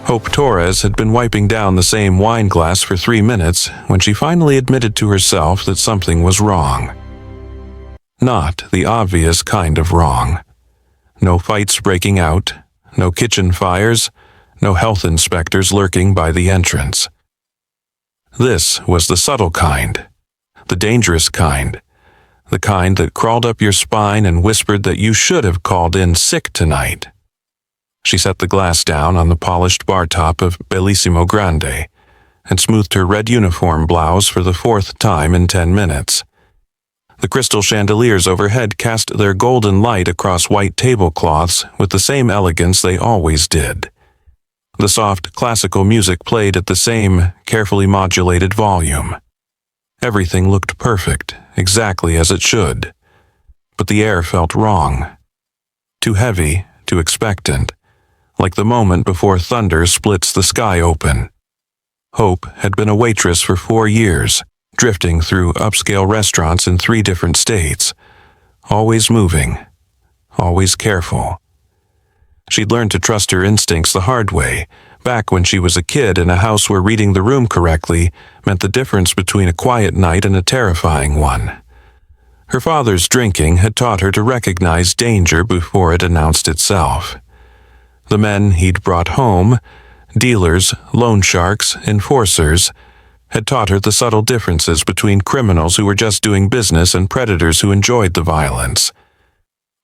Hope Torres had been wiping down the same wine glass for 3 minutes when she finally admitted to herself that something was wrong. Not the obvious kind of wrong. No fights breaking out, no kitchen fires, no health inspectors lurking by the entrance. This was the subtle kind, the dangerous kind, the kind that crawled up your spine and whispered that you should have called in sick tonight. She set the glass down on the polished bar top of Bellissimo Grande and smoothed her red uniform blouse for the 4th time in 10 minutes. The crystal chandeliers overhead cast their golden light across white tablecloths with the same elegance they always did. The soft classical music played at the same carefully modulated volume. Everything looked perfect, exactly as it should. But the air felt wrong. Too heavy, too expectant, like the moment before thunder splits the sky open. Hope had been a waitress for 4 years, drifting through upscale restaurants in 3 different states. Always moving, always careful. She'd learned to trust her instincts the hard way, back when she was a kid in a house where reading the room correctly meant the difference between a quiet night and a terrifying one. Her father's drinking had taught her to recognize danger before it announced itself. The men he'd brought home, dealers, loan sharks, enforcers, had taught her the subtle differences between criminals who were just doing business and predators who enjoyed the violence.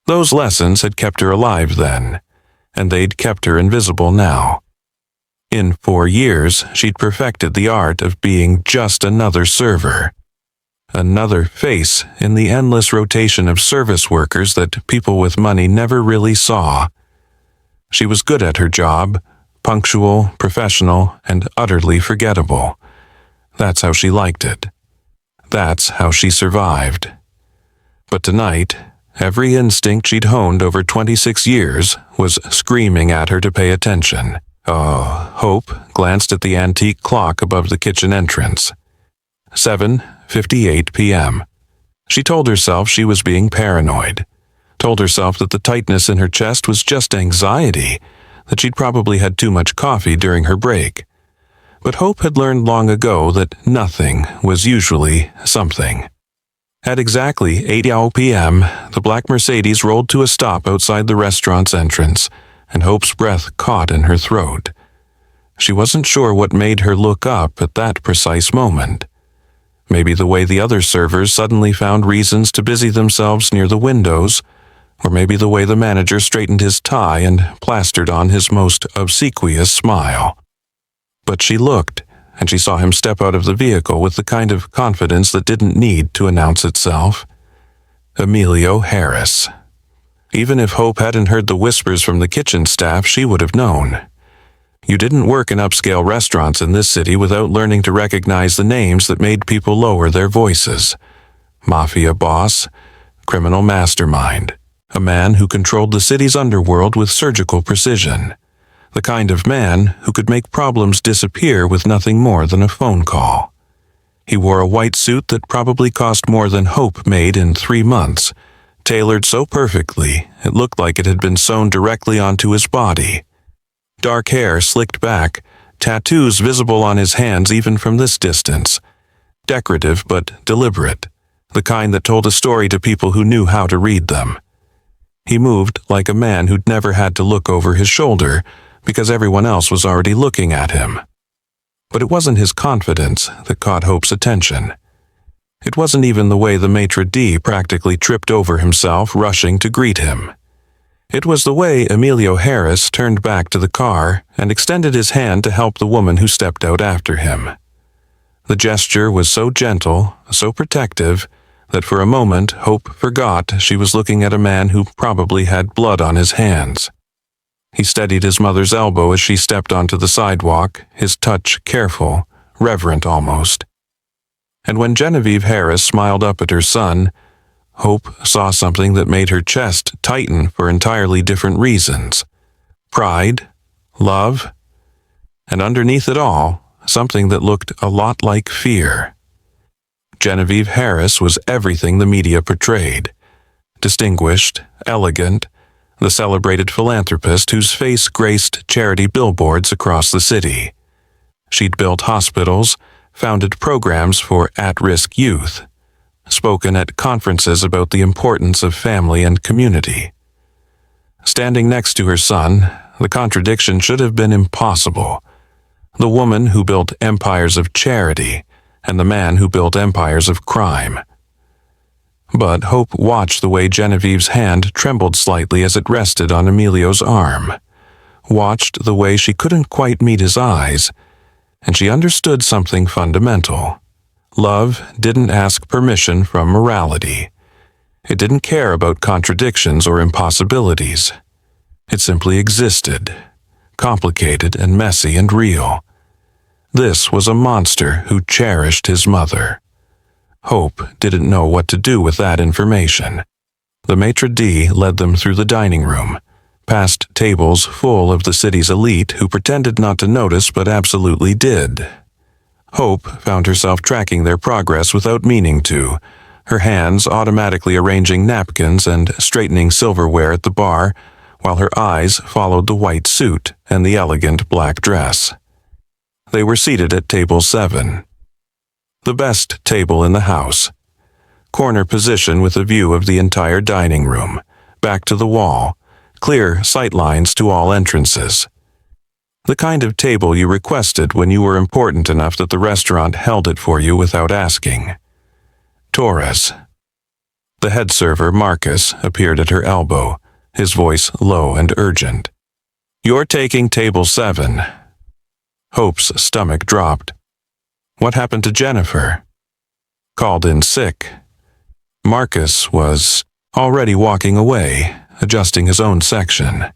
Those lessons had kept her alive then, and they'd kept her invisible now. In 4 years, she'd perfected the art of being just another server. Another face in the endless rotation of service workers that people with money never really saw. She was good at her job, punctual, professional, and utterly forgettable. That's how she liked it. That's how she survived. But tonight, every instinct she'd honed over 26 years was screaming at her to pay attention. Hope glanced at the antique clock above the kitchen entrance. 7:58 p.m. She told herself she was being paranoid. Told herself that the tightness in her chest was just anxiety, that she'd probably had too much coffee during her break. But Hope had learned long ago that nothing was usually something. At exactly 8 p.m., the black Mercedes rolled to a stop outside the restaurant's entrance, and Hope's breath caught in her throat. She wasn't sure what made her look up at that precise moment. Maybe the way the other servers suddenly found reasons to busy themselves near the windows, or maybe the way the manager straightened his tie and plastered on his most obsequious smile. But she looked, and she saw him step out of the vehicle with the kind of confidence that didn't need to announce itself. Emilio Harris. Even if Hope hadn't heard the whispers from the kitchen staff, she would have known. You didn't work in upscale restaurants in this city without learning to recognize the names that made people lower their voices. Mafia boss, criminal mastermind, a man who controlled the city's underworld with surgical precision. The kind of man who could make problems disappear with nothing more than a phone call. He wore a white suit that probably cost more than Hope made in 3 months, tailored so perfectly it looked like it had been sewn directly onto his body. Dark hair slicked back, tattoos visible on his hands even from this distance. Decorative but deliberate, the kind that told a story to people who knew how to read them. He moved like a man who'd never had to look over his shoulder, because everyone else was already looking at him. But it wasn't his confidence that caught Hope's attention. It wasn't even the way the maitre d' practically tripped over himself rushing to greet him. It was the way Emilio Harris turned back to the car and extended his hand to help the woman who stepped out after him. The gesture was so gentle, so protective, that for a moment Hope forgot she was looking at a man who probably had blood on his hands. He steadied his mother's elbow as she stepped onto the sidewalk, his touch careful, reverent almost. And when Genevieve Harris smiled up at her son, Hope saw something that made her chest tighten for entirely different reasons. Pride, love, and underneath it all, something that looked a lot like fear. Genevieve Harris was everything the media portrayed. Distinguished, elegant, the celebrated philanthropist whose face graced charity billboards across the city. She'd built hospitals, founded programs for at-risk youth, spoken at conferences about the importance of family and community. Standing next to her son, the contradiction should have been impossible. The woman who built empires of charity and the man who built empires of crime. But Hope watched the way Genevieve's hand trembled slightly as it rested on Emilio's arm, watched the way she couldn't quite meet his eyes, and she understood something fundamental. Love didn't ask permission from morality. It didn't care about contradictions or impossibilities. It simply existed, complicated and messy and real. This was a monster who cherished his mother. Hope didn't know what to do with that information. The maitre d' led them through the dining room, past tables full of the city's elite who pretended not to notice but absolutely did. Hope found herself tracking their progress without meaning to, her hands automatically arranging napkins and straightening silverware at the bar, while her eyes followed the white suit and the elegant black dress. They were seated at table 7. The best table in the house. Corner position with a view of the entire dining room, back to the wall, clear sight lines to all entrances. The kind of table you requested when you were important enough that the restaurant held it for you without asking. Torres. The head server, Marcus, appeared at her elbow, his voice low and urgent. "You're taking table 7. Hope's stomach dropped. What happened to Jennifer? Called in sick. Marcus was already walking away, adjusting his own section.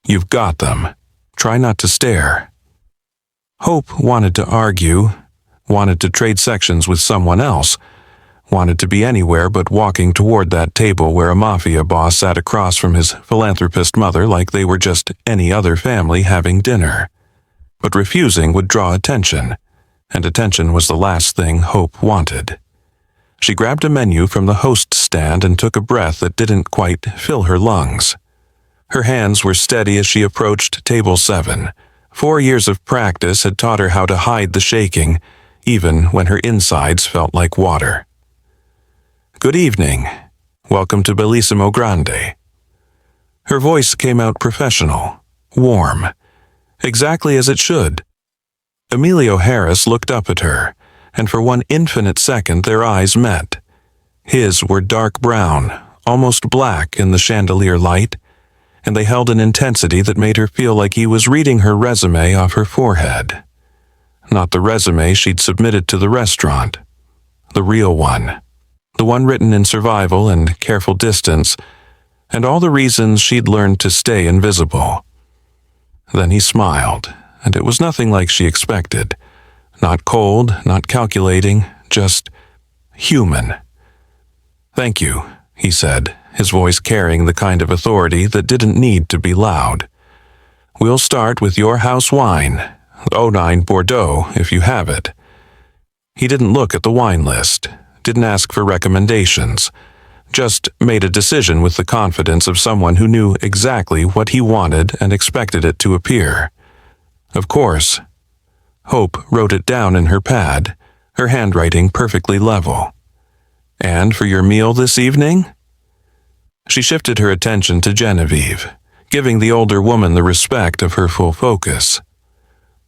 You've got them. Try not to stare. Hope wanted to argue, wanted to trade sections with someone else, wanted to be anywhere but walking toward that table where a Mafia boss sat across from his philanthropist mother like they were just any other family having dinner. But refusing would draw attention, and attention was the last thing Hope wanted. She grabbed a menu from the host stand and took a breath that didn't quite fill her lungs. Her hands were steady as she approached table 7. 4 years of practice had taught her how to hide the shaking, even when her insides felt like water. "Good evening. Welcome to Bellissimo Grande." Her voice came out professional, warm, exactly as it should. Emilio Harris looked up at her, and for one infinite second their eyes met. His were dark brown, almost black in the chandelier light, and they held an intensity that made her feel like he was reading her resume off her forehead. Not the resume she'd submitted to the restaurant. The real one. The one written in survival and careful distance, and all the reasons she'd learned to stay invisible. Then he smiled, and it was nothing like she expected. Not cold, not calculating, just human. "Thank you," he said, his voice carrying the kind of authority that didn't need to be loud. "We'll start with your house wine, 09 Bordeaux, if you have it." He didn't look at the wine list, didn't ask for recommendations, just made a decision with the confidence of someone who knew exactly what he wanted and expected it to appear. Of course. Hope wrote it down in her pad, her handwriting perfectly level. "And for your meal this evening?" She shifted her attention to Genevieve, giving the older woman the respect of her full focus.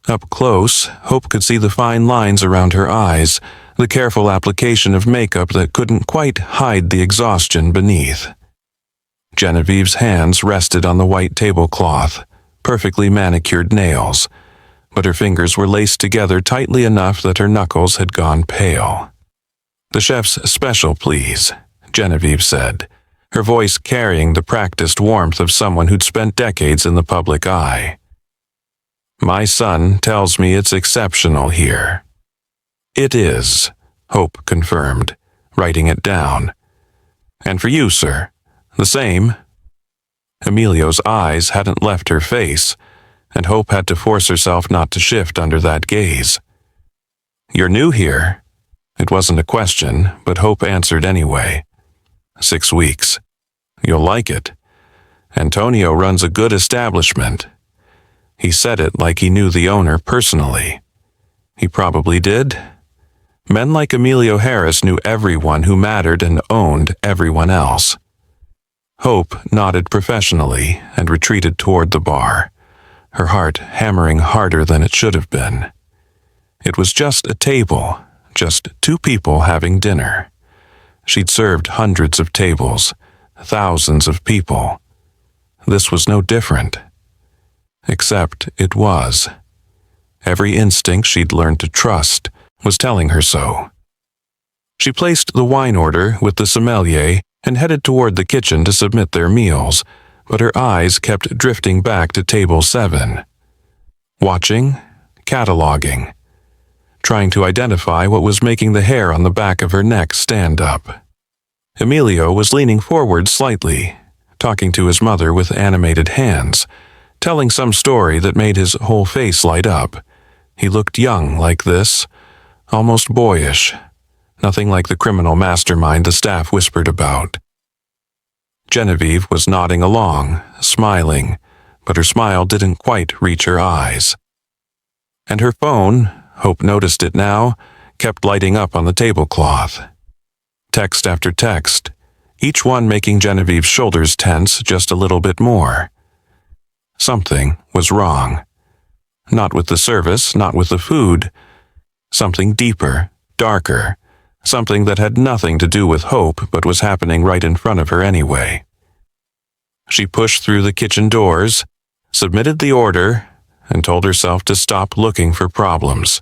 Up close, Hope could see the fine lines around her eyes, the careful application of makeup that couldn't quite hide the exhaustion beneath. Genevieve's hands rested on the white tablecloth, perfectly manicured nails, but her fingers were laced together tightly enough that her knuckles had gone pale. "The chef's special, please," Genevieve said, her voice carrying the practiced warmth of someone who'd spent decades in the public eye. "My son tells me it's exceptional here." "It is," Hope confirmed, writing it down. "And for you, sir, the same." Emilio's eyes hadn't left her face, and Hope had to force herself not to shift under that gaze. "You're new here." It wasn't a question, but Hope answered anyway. 6 weeks. "You'll like it." Antonio runs a good establishment. He said it like he knew the owner personally. He probably did. Men like Emilio Harris knew everyone who mattered and owned everyone else. Hope nodded professionally and retreated toward the bar, her heart hammering harder than it should have been. It was just a table, just two people having dinner. She'd served hundreds of tables, thousands of people. This was no different. Except it was. Every instinct she'd learned to trust was telling her so. She placed the wine order with the sommelier and headed toward the kitchen to submit their meals, but her eyes kept drifting back to table 7. Watching, cataloging, trying to identify what was making the hair on the back of her neck stand up. Emilio was leaning forward slightly, talking to his mother with animated hands, telling some story that made his whole face light up. He looked young like this, almost boyish, nothing like the criminal mastermind the staff whispered about. Genevieve was nodding along, smiling, but her smile didn't quite reach her eyes. And her phone, Hope noticed it now, kept lighting up on the tablecloth. Text after text, each one making Genevieve's shoulders tense just a little bit more. Something was wrong. Not with the service, not with the food. Something deeper, darker, something that had nothing to do with Hope but was happening right in front of her anyway. She pushed through the kitchen doors, submitted the order, and told herself to stop looking for problems.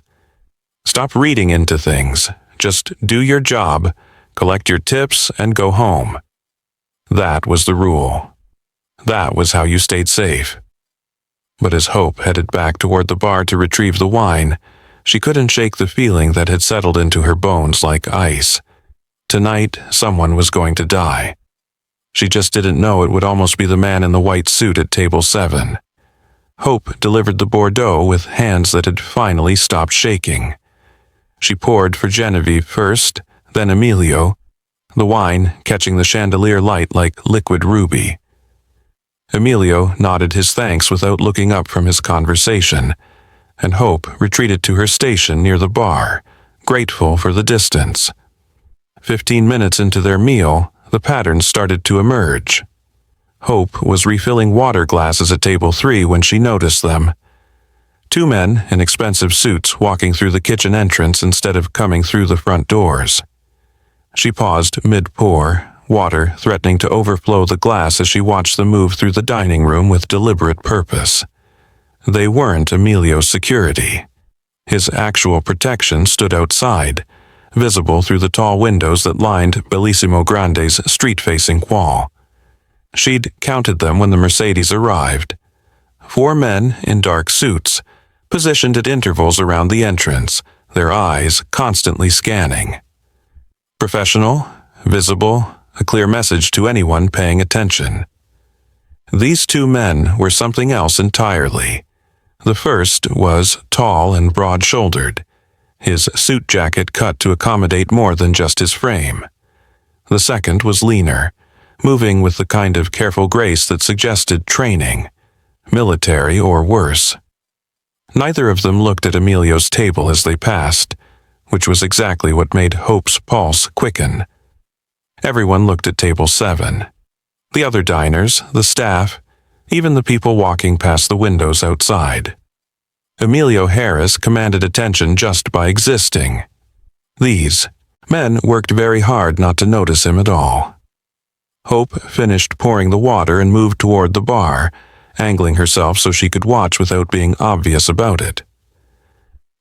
Stop reading into things. Just do your job, collect your tips, and go home. That was the rule. That was how you stayed safe. But as Hope headed back toward the bar to retrieve the wine, she couldn't shake the feeling that had settled into her bones like ice. Tonight, someone was going to die. She just didn't know it would almost be the man in the white suit at table 7. Hope delivered the Bordeaux with hands that had finally stopped shaking. She poured for Genevieve first, then Emilio, the wine catching the chandelier light like liquid ruby. Emilio nodded his thanks without looking up from his conversation, and Hope retreated to her station near the bar, grateful for the distance. 15 minutes into their meal, the patterns started to emerge. Hope was refilling water glasses at table 3 when she noticed them. 2 men in expensive suits walking through the kitchen entrance instead of coming through the front doors. She paused mid-pour, water threatening to overflow the glass as she watched them move through the dining room with deliberate purpose. They weren't Emilio's security. His actual protection stood outside, visible through the tall windows that lined Bellissimo Grande's street-facing wall. She'd counted them when the Mercedes arrived. 4 men in dark suits, positioned at intervals around the entrance, their eyes constantly scanning. Professional, visible, a clear message to anyone paying attention. These 2 men were something else entirely. The first was tall and broad-shouldered, his suit jacket cut to accommodate more than just his frame. The second was leaner, moving with the kind of careful grace that suggested training, military or worse. Neither of them looked at Emilio's table as they passed, which was exactly what made Hope's pulse quicken. Everyone looked at table 7. The other diners, the staff, even the people walking past the windows outside. Emilio Harris commanded attention just by existing. These men worked very hard not to notice him at all. Hope finished pouring the water and moved toward the bar, angling herself so she could watch without being obvious about it.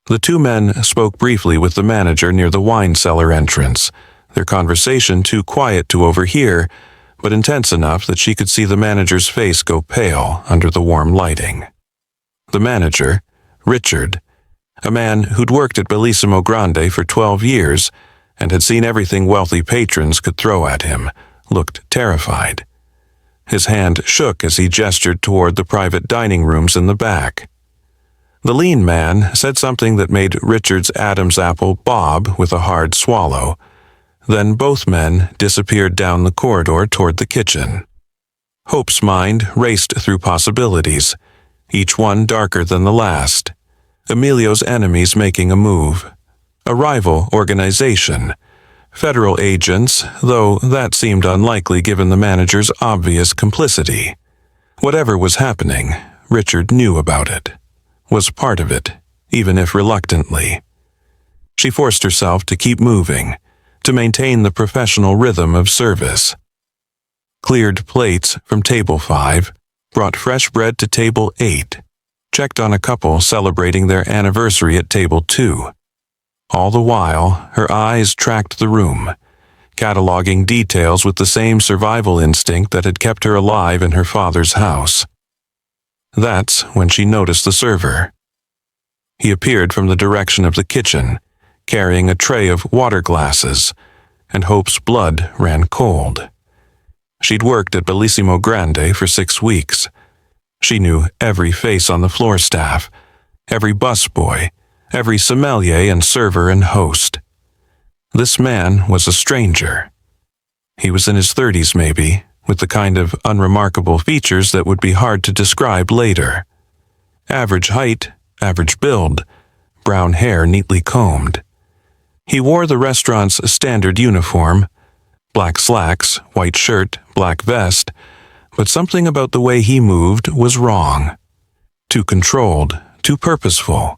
The 2 men spoke briefly with the manager near the wine cellar entrance, their conversation too quiet to overhear, but intense enough that she could see the manager's face go pale under the warm lighting. The manager, Richard, a man who'd worked at Bellissimo Grande for 12 years and had seen everything wealthy patrons could throw at him, looked terrified. His hand shook as he gestured toward the private dining rooms in the back. The lean man said something that made Richard's Adam's apple bob with a hard swallow. Then both men disappeared down the corridor toward the kitchen. Hope's mind raced through possibilities, each one darker than the last. Emilio's enemies making a move. A rival organization. Federal agents, though that seemed unlikely given the manager's obvious complicity. Whatever was happening, Richard knew about it. Was part of it, even if reluctantly. She forced herself to keep moving, to maintain the professional rhythm of service. Cleared plates from table 5, brought fresh bread to table 8, checked on a couple celebrating their anniversary at table 2. All the while, her eyes tracked the room, cataloging details with the same survival instinct that had kept her alive in her father's house. That's when she noticed the server. He appeared from the direction of the kitchen, carrying a tray of water glasses, and Hope's blood ran cold. She'd worked at Bellissimo Grande for 6 weeks. She knew every face on the floor staff, every busboy, every sommelier and server and host. This man was a stranger. He was in his 30s maybe, with the kind of unremarkable features that would be hard to describe later. Average height, average build, brown hair neatly combed. He wore the restaurant's standard uniform, black slacks, white shirt, black vest, but something about the way he moved was wrong. Too controlled, too purposeful,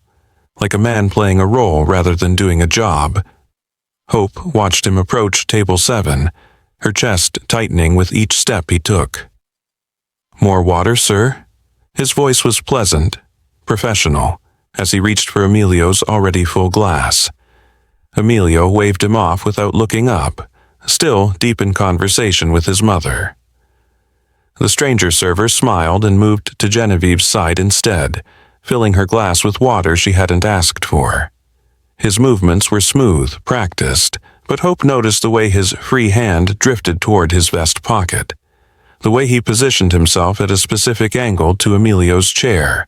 like a man playing a role rather than doing a job. Hope watched him approach table 7, her chest tightening with each step he took. "More water, sir?" His voice was pleasant, professional, as he reached for Emilio's already full glass. Emilio waved him off without looking up, still deep in conversation with his mother. The stranger server smiled and moved to Genevieve's side instead, filling her glass with water she hadn't asked for. His movements were smooth, practiced, but Hope noticed the way his free hand drifted toward his vest pocket, the way he positioned himself at a specific angle to Emilio's chair,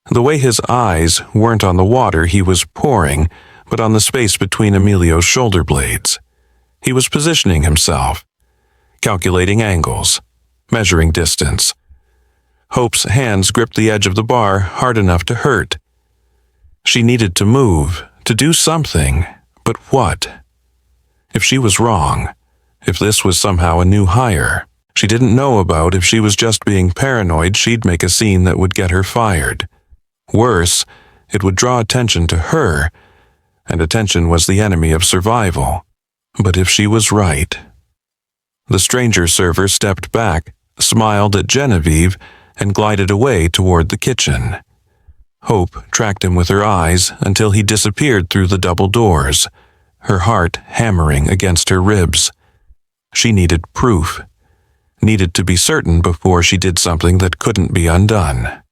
the way his eyes weren't on the water he was pouring, but on the space between Emilio's shoulder blades. He was positioning himself, calculating angles, measuring distance. Hope's hands gripped the edge of the bar hard enough to hurt. She needed to move, to do something, but what? If she was wrong, if this was somehow a new hire she didn't know about, if she was just being paranoid, she'd make a scene that would get her fired. Worse, it would draw attention to her, and attention was the enemy of survival. But if she was right... The stranger server stepped back, smiled at Genevieve, and glided away toward the kitchen. Hope tracked him with her eyes until he disappeared through the double doors, her heart hammering against her ribs. She needed proof, needed to be certain before she did something that couldn't be undone.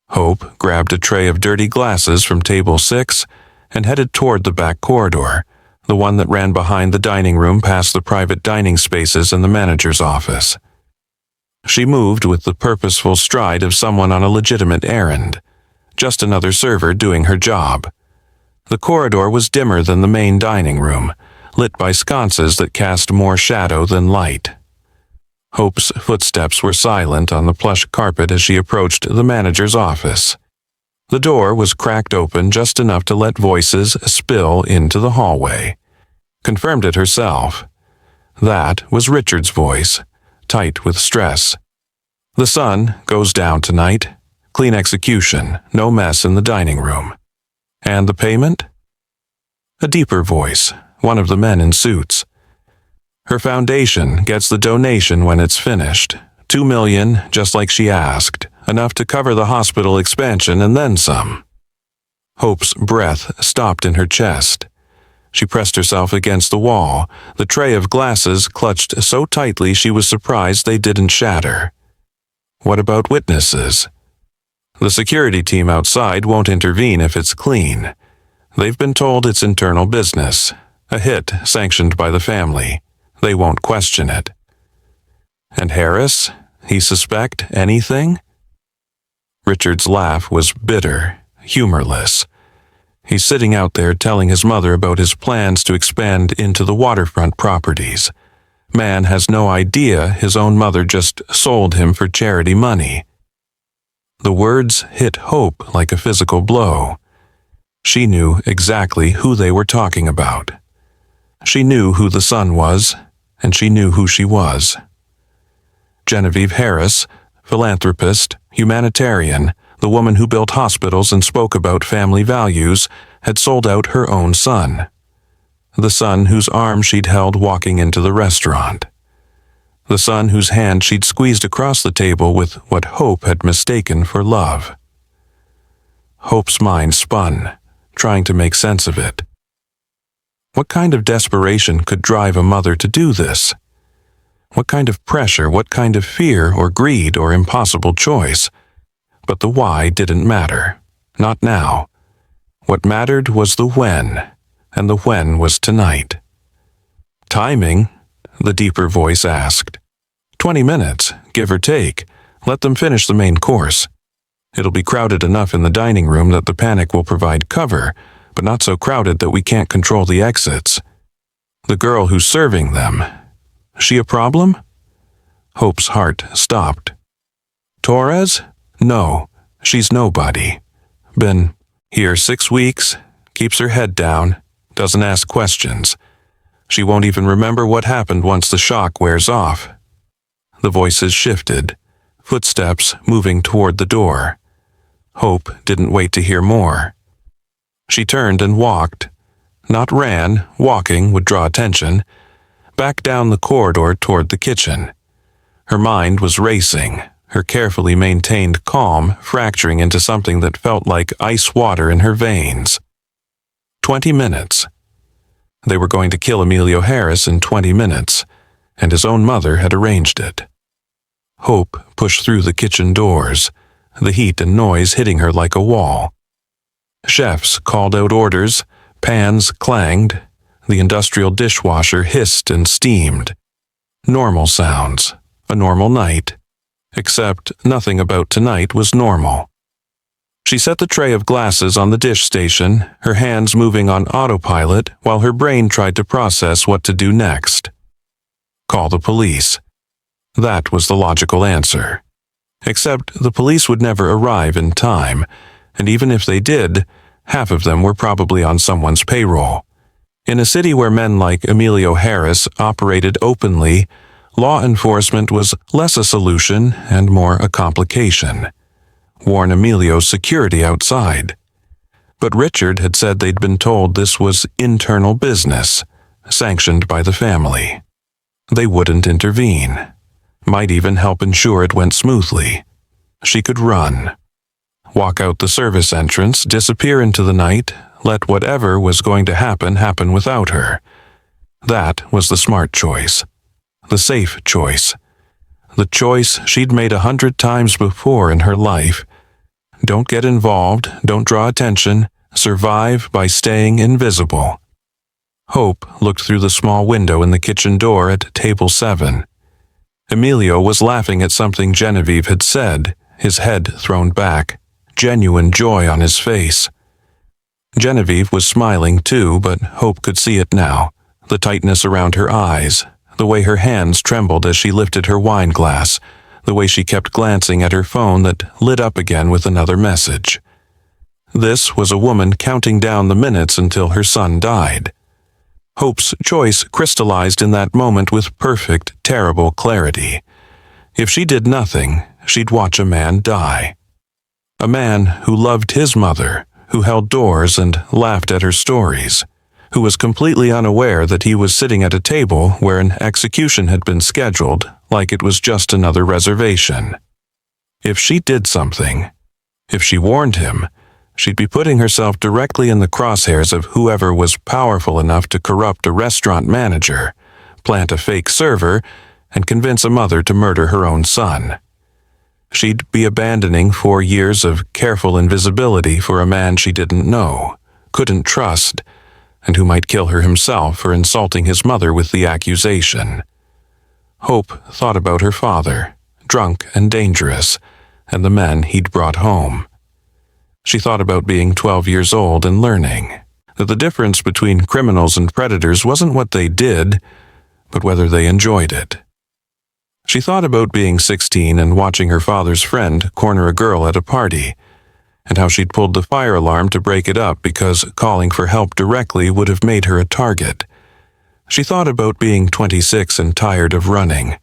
Hope grabbed a tray of dirty glasses from table 6 and headed toward the back corridor, the one that ran behind the dining room past the private dining spaces and the manager's office. She moved with the purposeful stride of someone on a legitimate errand, just another server doing her job. The corridor was dimmer than the main dining room, lit by sconces that cast more shadow than light. Hope's footsteps were silent on the plush carpet as she approached the manager's office. The door was cracked open just enough to let voices spill into the hallway. Confirmed it herself. That was Richard's voice, tight with stress. "The sun goes down tonight. Clean execution, no mess in the dining room. And the payment?" A deeper voice, one of the men in suits. "Her foundation gets the donation when it's finished. $2 million, just like she asked, enough to cover the hospital expansion and then some." Hope's breath stopped in her chest. She pressed herself against the wall, the tray of glasses clutched so tightly she was surprised they didn't shatter. What about witnesses? The security team outside won't intervene if it's clean. They've been told it's internal business, a hit sanctioned by the family. They won't question it. And Harris? He suspect anything? Richard's laugh was bitter, humorless. He's sitting out there telling his mother about his plans to expand into the waterfront properties. Man has no idea his own mother just sold him for charity money. The words hit Hope like a physical blow. She knew exactly who they were talking about. She knew who the son was, and she knew who she was. Genevieve Harris, philanthropist, humanitarian, the woman who built hospitals and spoke about family values, had sold out her own son. The son whose arm she'd held walking into the restaurant. The son whose hand she'd squeezed across the table with what Hope had mistaken for love. Hope's mind spun, trying to make sense of it. What kind of desperation could drive a mother to do this? What kind of pressure, what kind of fear or greed or impossible choice? But the why didn't matter. Not now. What mattered was the when, and the when was tonight. Timing? The deeper voice asked. 20 minutes, give or take. Let them finish the main course. It'll be crowded enough in the dining room that the panic will provide cover, but not so crowded that we can't control the exits. The girl who's serving them, she a problem? Hope's heart stopped. Torres? No, she's nobody. Been here 6 weeks, keeps her head down, doesn't ask questions. She won't even remember what happened once the shock wears off. The voices shifted, footsteps moving toward the door. Hope didn't wait to hear more. She turned and walked, not ran, walking would draw attention, back down the corridor toward the kitchen. Her mind was racing, her carefully maintained calm fracturing into something that felt like ice water in her veins. 20 minutes. They were going to kill Emilio Harris in 20 minutes, and his own mother had arranged it. Hope pushed through the kitchen doors, the heat and noise hitting her like a wall. Chefs called out orders, pans clanged, the industrial dishwasher hissed and steamed. Normal sounds, a normal night, except nothing about tonight was normal. She set the tray of glasses on the dish station, her hands moving on autopilot while her brain tried to process what to do next. Call the police. That was the logical answer. Except the police would never arrive in time, and even if they did, half of them were probably on someone's payroll. In a city where men like Emilio Harris operated openly, law enforcement was less a solution and more a complication. Warn Emilio's security outside. But Richard had said they'd been told this was internal business, sanctioned by the family. They wouldn't intervene. Might even help ensure it went smoothly. She could run. Walk out the service entrance, disappear into the night, let whatever was going to happen without her. That was the smart choice. The safe choice. The choice she'd made 100 times before in her life. Don't get involved, don't draw attention, survive by staying invisible. Hope looked through the small window in the kitchen door at table 7. Emilio was laughing at something Genevieve had said, his head thrown back, genuine joy on his face. Genevieve was smiling too, but Hope could see it now, the tightness around her eyes, the way her hands trembled as she lifted her wine glass, the way she kept glancing at her phone that lit up again with another message. This was a woman counting down the minutes until her son died. Hope's choice crystallized in that moment with perfect, terrible clarity. If she did nothing, she'd watch a man die. A man who loved his mother, who held doors and laughed at her stories, who was completely unaware that he was sitting at a table where an execution had been scheduled, like it was just another reservation. If she did something, if she warned him, she'd be putting herself directly in the crosshairs of whoever was powerful enough to corrupt a restaurant manager, plant a fake server, and convince a mother to murder her own son. She'd be abandoning 4 years of careful invisibility for a man she didn't know, couldn't trust, and who might kill her himself for insulting his mother with the accusation. Hope thought about her father, drunk and dangerous, and the men he'd brought home. She thought about being 12 years old and learning that the difference between criminals and predators wasn't what they did, but whether they enjoyed it. She thought about being 16 and watching her father's friend corner a girl at a party, and how she'd pulled the fire alarm to break it up because calling for help directly would have made her a target. She thought about being 26 and tired of running,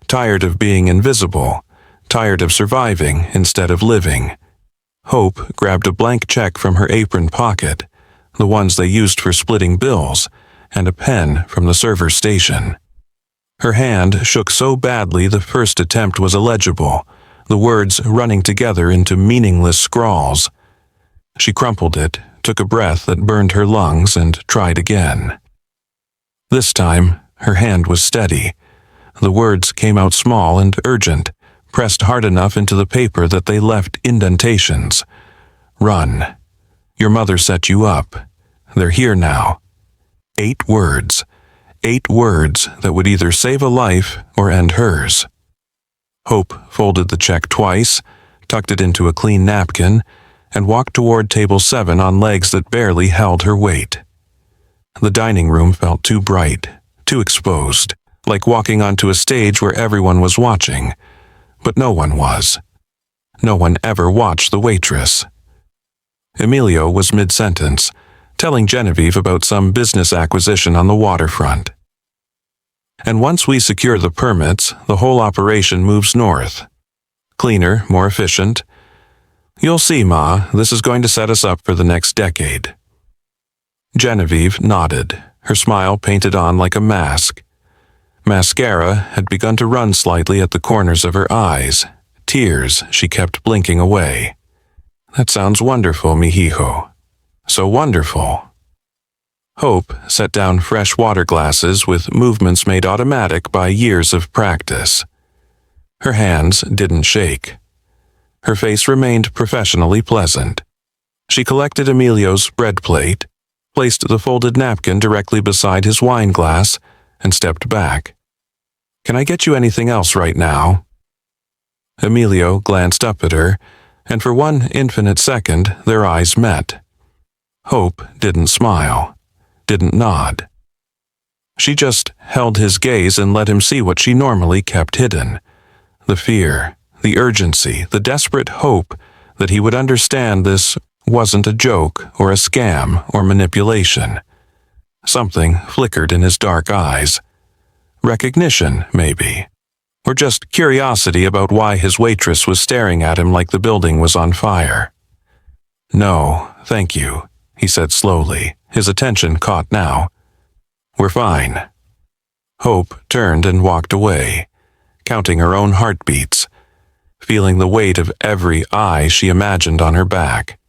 tired of being invisible, tired of surviving instead of living. Hope grabbed a blank check from her apron pocket, the ones they used for splitting bills, and a pen from the server station. Her hand shook so badly the first attempt was illegible, the words running together into meaningless scrawls. She crumpled it, took a breath that burned her lungs, and tried again. This time, her hand was steady. The words came out small and urgent, pressed hard enough into the paper that they left indentations. Run. Your mother set you up. They're here now. 8 words. 8 words that would either save a life or end hers. Hope folded the check twice, tucked it into a clean napkin, and walked toward table 7 on legs that barely held her weight. The dining room felt too bright, too exposed, like walking onto a stage where everyone was watching. But no one was. No one ever watched the waitress. Emilio was mid-sentence, telling Genevieve about some business acquisition on the waterfront. And once we secure the permits, the whole operation moves north. Cleaner, more efficient. You'll see, Ma, this is going to set us up for the next decade. Genevieve nodded, her smile painted on like a mask. Mascara had begun to run slightly at the corners of her eyes, tears she kept blinking away. That sounds wonderful, mijijo. So wonderful. Hope set down fresh water glasses with movements made automatic by years of practice. Her hands didn't shake. Her face remained professionally pleasant. She collected Emilio's bread plate, placed the folded napkin directly beside his wine glass, and stepped back. Can I get you anything else right now? Emilio glanced up at her, and for one infinite second their eyes met. Hope didn't smile, didn't nod. She just held his gaze and let him see what she normally kept hidden. The fear, the urgency, the desperate hope that he would understand this wasn't a joke or a scam or manipulation. Something flickered in his dark eyes. Recognition, maybe. Or just curiosity about why his waitress was staring at him like the building was on fire. No, thank you, he said slowly, his attention caught now. We're fine. Hope turned and walked away, counting her own heartbeats, feeling the weight of every eye she imagined on her back.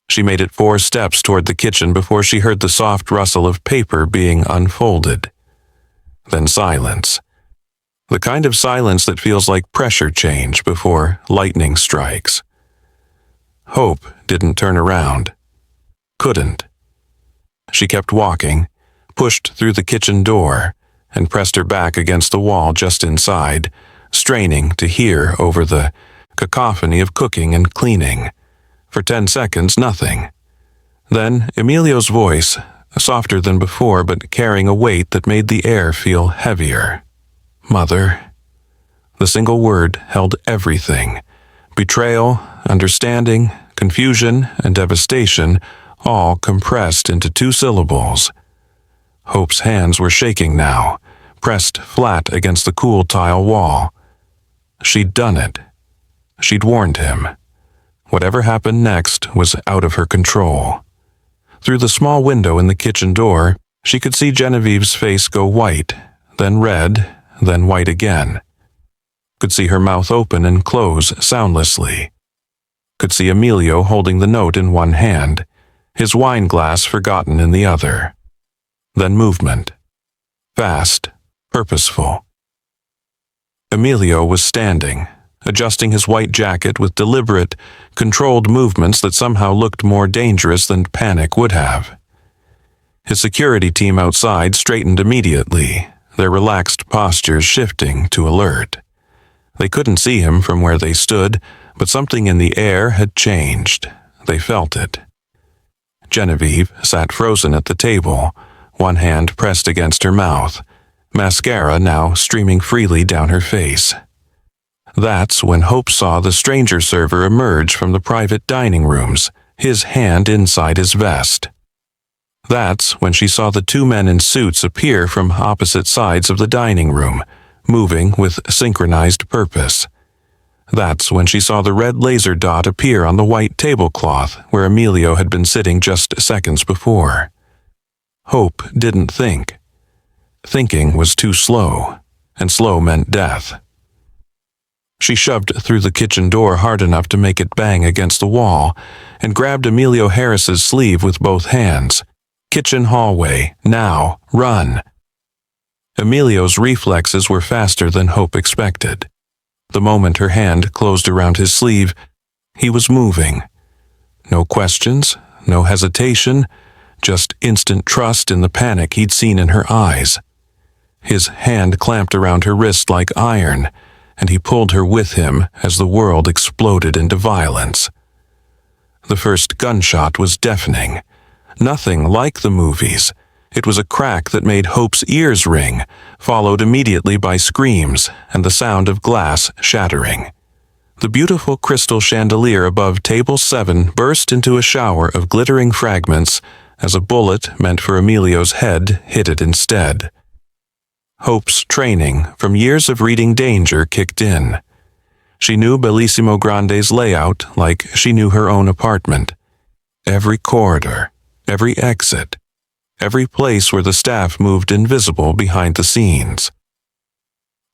She made it 4 steps toward the kitchen before she heard the soft rustle of paper being unfolded. Then silence. The kind of silence that feels like pressure change before lightning strikes. Hope didn't turn around. Couldn't. She kept walking, pushed through the kitchen door, and pressed her back against the wall just inside, straining to hear over the cacophony of cooking and cleaning. For 10 seconds, nothing. Then Emilio's voice, softer than before but carrying a weight that made the air feel heavier. Mother. The single word held everything. Betrayal, understanding, confusion, and devastation, all compressed into 2 syllables. Hope's hands were shaking now, pressed flat against the cool tile wall. She'd done it. She'd warned him. Whatever happened next was out of her control. Through the small window in the kitchen door, she could see Genevieve's face go white, then red, then white again. Could see her mouth open and close soundlessly. Could see Emilio holding the note in one hand, his wine glass forgotten in the other. Then movement. Fast, purposeful. Emilio was standing, adjusting his white jacket with deliberate, controlled movements that somehow looked more dangerous than panic would have. His security team outside straightened immediately, their relaxed postures shifting to alert. They couldn't see him from where they stood, but something in the air had changed. They felt it. Genevieve sat frozen at the table, one hand pressed against her mouth, mascara now streaming freely down her face. That's when Hope saw the stranger server emerge from the private dining rooms, his hand inside his vest. That's when she saw the two men in suits appear from opposite sides of the dining room, moving with synchronized purpose. That's when she saw the red laser dot appear on the white tablecloth where Emilio had been sitting just seconds before. Hope didn't think. Thinking was too slow, and slow meant death. She shoved through the kitchen door hard enough to make it bang against the wall and grabbed Emilio Harris's sleeve with both hands. Kitchen hallway, now, run. Emilio's reflexes were faster than Hope expected. The moment her hand closed around his sleeve, he was moving. No questions, no hesitation, just instant trust in the panic he'd seen in her eyes. His hand clamped around her wrist like iron, and he pulled her with him as the world exploded into violence. The first gunshot was deafening. Nothing like the movies. It was a crack that made Hope's ears ring, followed immediately by screams and the sound of glass shattering. The beautiful crystal chandelier above table 7 burst into a shower of glittering fragments as a bullet meant for Emilio's head hit it instead. Hope's training from years of reading danger kicked in. She knew Bellissimo Grande's layout like she knew her own apartment. Every corridor, every exit, every place where the staff moved invisible behind the scenes.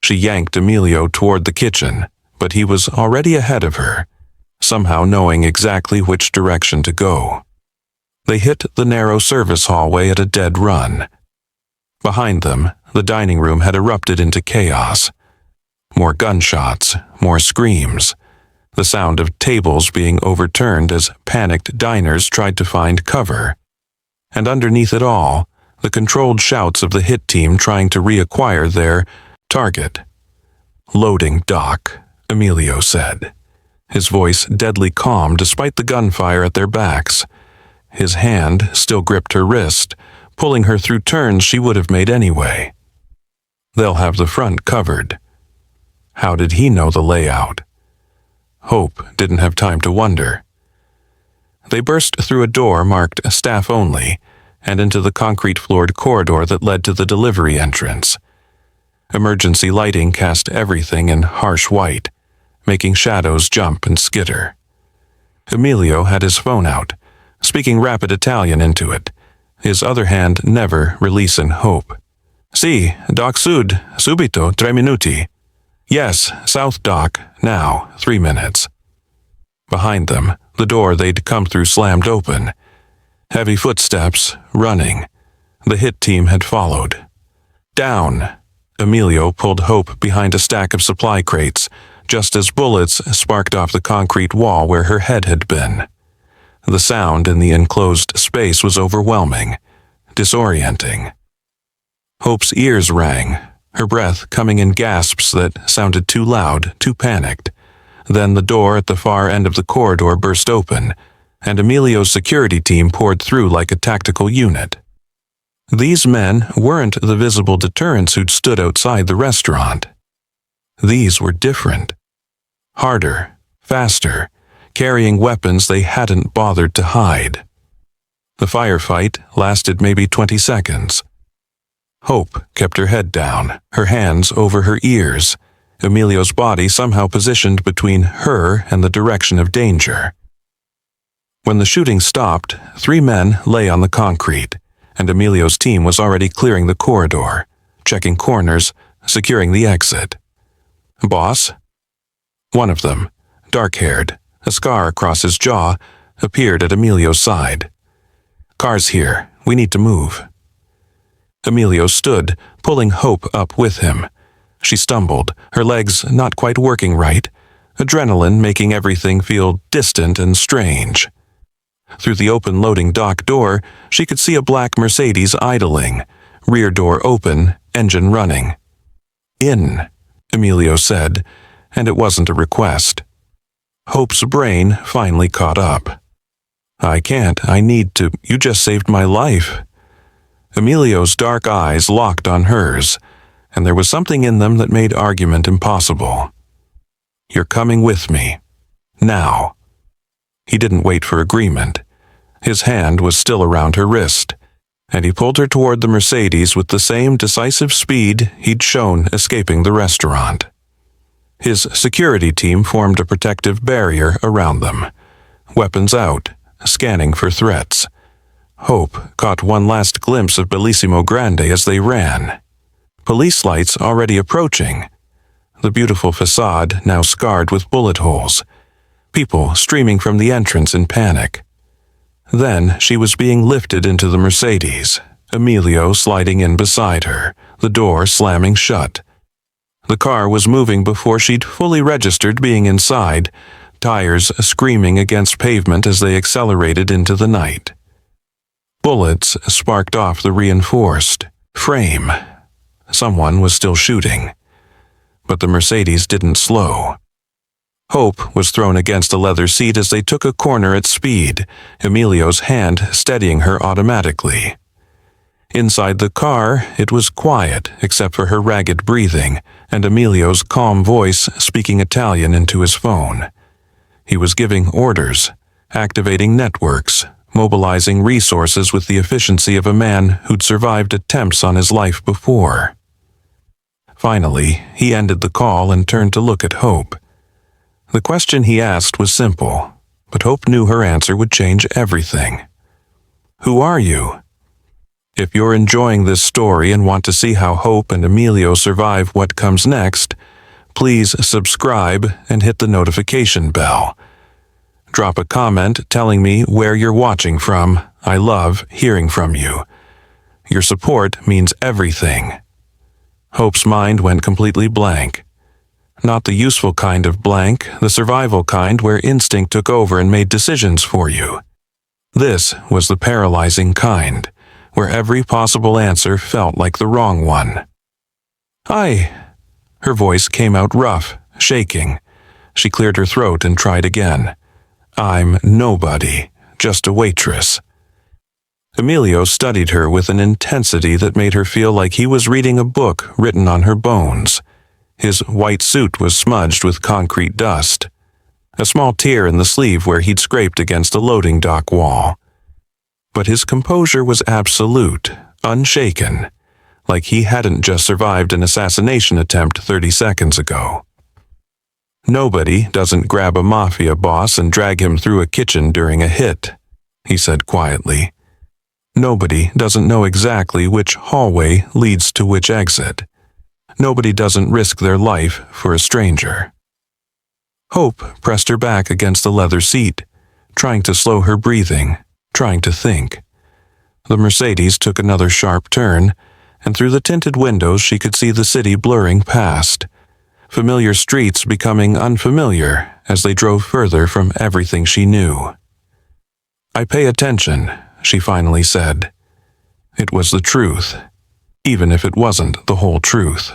She yanked Emilio toward the kitchen, but he was already ahead of her, somehow knowing exactly which direction to go. They hit the narrow service hallway at a dead run. Behind them, the dining room had erupted into chaos. More gunshots, more screams, the sound of tables being overturned as panicked diners tried to find cover. And underneath it all, the controlled shouts of the hit team trying to reacquire their target. "Loading, Doc," Emilio said, his voice deadly calm despite the gunfire at their backs. His hand still gripped her wrist, pulling her through turns she would have made anyway. They'll have the front covered. How did he know the layout? Hope didn't have time to wonder. They burst through a door marked staff only and into the concrete-floored corridor that led to the delivery entrance. Emergency lighting cast everything in harsh white, making shadows jump and skitter. Emilio had his phone out, speaking rapid Italian into it, his other hand never releasing Hope. "Sì, Doc Sud, subito, 3 minuti." "Yes, South Dock, now, 3 minutes." Behind them, the door they'd come through slammed open. Heavy footsteps, running. The hit team had followed. "Down!" Emilio pulled Hope behind a stack of supply crates, just as bullets sparked off the concrete wall where her head had been. The sound in the enclosed space was overwhelming, disorienting. Hope's ears rang, her breath coming in gasps that sounded too loud, too panicked. Then the door at the far end of the corridor burst open, and Emilio's security team poured through like a tactical unit. These men weren't the visible deterrents who'd stood outside the restaurant. These were different. Harder, faster, carrying weapons they hadn't bothered to hide. The firefight lasted maybe 20 seconds. Hope kept her head down, her hands over her ears, Emilio's body somehow positioned between her and the direction of danger. When the shooting stopped, 3 men lay on the concrete, and Emilio's team was already clearing the corridor, checking corners, securing the exit. "Boss?" One of them, dark-haired, a scar across his jaw, appeared at Emilio's side. "Car's here. We need to move." Emilio stood, pulling Hope up with him. She stumbled, her legs not quite working right, adrenaline making everything feel distant and strange. Through the open loading dock door, she could see a black Mercedes idling, rear door open, engine running. "In," Emilio said, and it wasn't a request. Hope's brain finally caught up. "I can't, I need to, you just saved my life." Emilio's dark eyes locked on hers, and there was something in them that made argument impossible. "You're coming with me. Now." He didn't wait for agreement. His hand was still around her wrist, and he pulled her toward the Mercedes with the same decisive speed he'd shown escaping the restaurant. His security team formed a protective barrier around them, weapons out, scanning for threats. Hope caught one last glimpse of Bellissimo Grande as they ran. Police lights already approaching. The beautiful facade now scarred with bullet holes. People streaming from the entrance in panic. Then she was being lifted into the Mercedes, Emilio sliding in beside her, the door slamming shut. The car was moving before she'd fully registered being inside, tires screaming against pavement as they accelerated into the night. Bullets sparked off the reinforced frame. Someone was still shooting. But the Mercedes didn't slow. Hope was thrown against a leather seat as they took a corner at speed, Emilio's hand steadying her automatically. Inside the car, it was quiet except for her ragged breathing and Emilio's calm voice speaking Italian into his phone. He was giving orders, activating networks, mobilizing resources with the efficiency of a man who'd survived attempts on his life before. Finally, he ended the call and turned to look at Hope. The question he asked was simple, but Hope knew her answer would change everything. "Who are you?" If you're enjoying this story and want to see how Hope and Emilio survive what comes next, please subscribe and hit the notification bell. Drop a comment telling me where you're watching from. I love hearing from you. Your support means everything. Hope's mind went completely blank. Not the useful kind of blank, the survival kind where instinct took over and made decisions for you. This was the paralyzing kind, where every possible answer felt like the wrong one. "Hi." Her voice came out rough, shaking. She cleared her throat and tried again. "I'm nobody, just a waitress." Emilio studied her with an intensity that made her feel like he was reading a book written on her bones. His white suit was smudged with concrete dust, a small tear in the sleeve where he'd scraped against a loading dock wall. But his composure was absolute, unshaken, like he hadn't just survived an assassination attempt 30 seconds ago. "Nobody doesn't grab a Mafia boss and drag him through a kitchen during a hit," he said quietly. "Nobody doesn't know exactly which hallway leads to which exit. Nobody doesn't risk their life for a stranger." Hope pressed her back against the leather seat, trying to slow her breathing, trying to think. The Mercedes took another sharp turn, and through the tinted windows she could see the city blurring past, familiar streets becoming unfamiliar as they drove further from everything she knew. "I pay attention," she finally said. It was the truth, even if it wasn't the whole truth.